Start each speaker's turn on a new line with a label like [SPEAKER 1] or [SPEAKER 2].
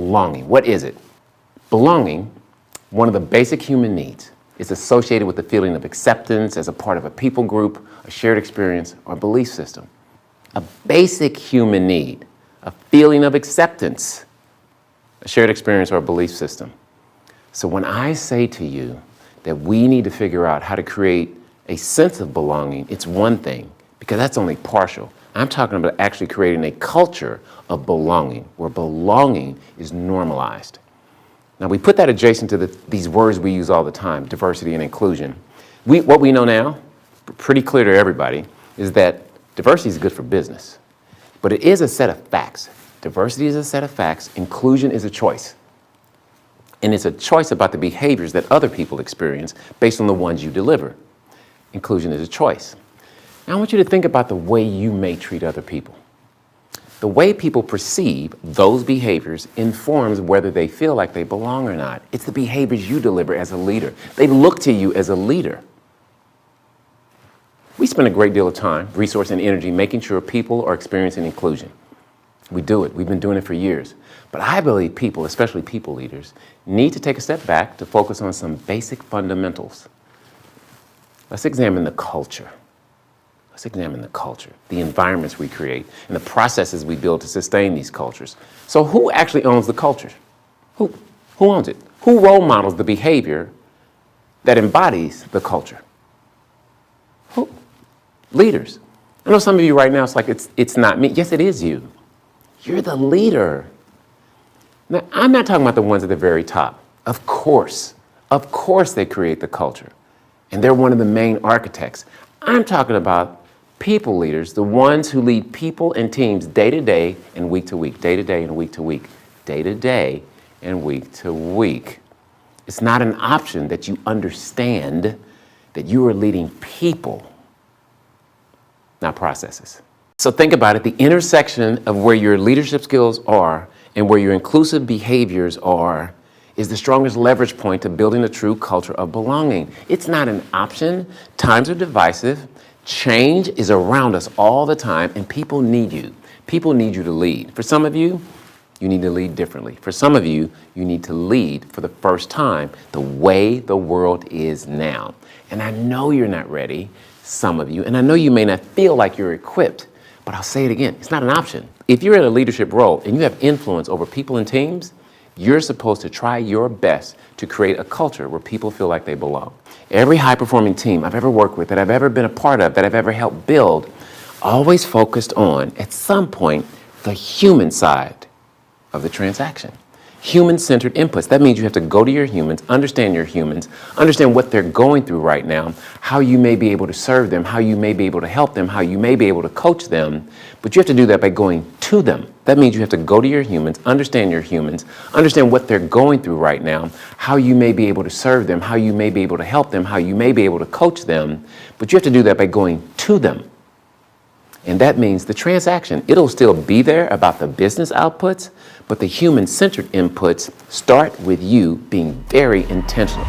[SPEAKER 1] belonging. What is it? Belonging, one of the basic human needs, is associated with the feeling of acceptance as a part of a people group, a shared experience, or belief system. A basic human need, a feeling of acceptance, a shared experience, or a belief system. So when I say to you that we need to figure out how to create a sense of belonging, it's one thing, because that's only partial. I'm talking about actually creating a culture of belonging, where belonging is normalized. Now, we put that adjacent to these words we use all the time, diversity and inclusion. What we know now, pretty clear to everybody, is that diversity is good for business. But it is a set of facts. Diversity is a set of facts. Inclusion is a choice. And it's a choice about the behaviors that other people experience based on the ones you deliver. Inclusion is a choice. Now, I want you to think about the way you may treat other people. The way people perceive those behaviors informs whether they feel like they belong or not. It's the behaviors you deliver as a leader. They look to you as a leader. We spend a great deal of time, resource, and energy making sure people are experiencing inclusion. We do it. We've been doing it for years. But I believe people, especially people leaders, need to take a step back to focus on some basic fundamentals. Let's examine the culture. Let's examine the culture, the environments we create, and the processes we build to sustain these cultures. So who actually owns the culture? Who owns it? Who role models the behavior that embodies the culture? Who? Leaders. I know some of you right now, it's like, it's not me. Yes, it is you. You're the leader. Now, I'm not talking about the ones at the very top. Of course they create the culture. And they're one of the main architects. I'm talking about people leaders, the ones who lead people and teams day to day and week to week, day to day and week to week, day to day and week to week. It's not an option that you understand that you are leading people, not processes. So think about it, the intersection of where your leadership skills are and where your inclusive behaviors are is the strongest leverage point to building a true culture of belonging. It's not an option. Times are divisive. Change is around us all the time, and people need you. People need you to lead. For some of you, you need to lead differently. For some of you, you need to lead for the first time the way the world is now. And I know you're not ready, some of you, and I know you may not feel like you're equipped, but I'll say it again, it's not an option. If you're in a leadership role and you have influence over people and teams, you're supposed to try your best to create a culture where people feel like they belong. Every high-performing team I've ever worked with, that I've ever been a part of, that I've ever helped build, always focused on, at some point, the human side of the transaction. Human-centered inputs. That means you have to go to your humans, understand what they're going through right now, how you may be able to serve them, how you may be able to help them, how you may be able to coach them, but you have to do that by going to them. That means you have to go to your humans, understand what they're going through right now, how you may be able to serve them, how you may be able to help them, how you may be able to coach them, but you have to do that by going to them. And that means the transaction, it'll still be there about the business outputs, but the human-centered inputs start with you being very intentional.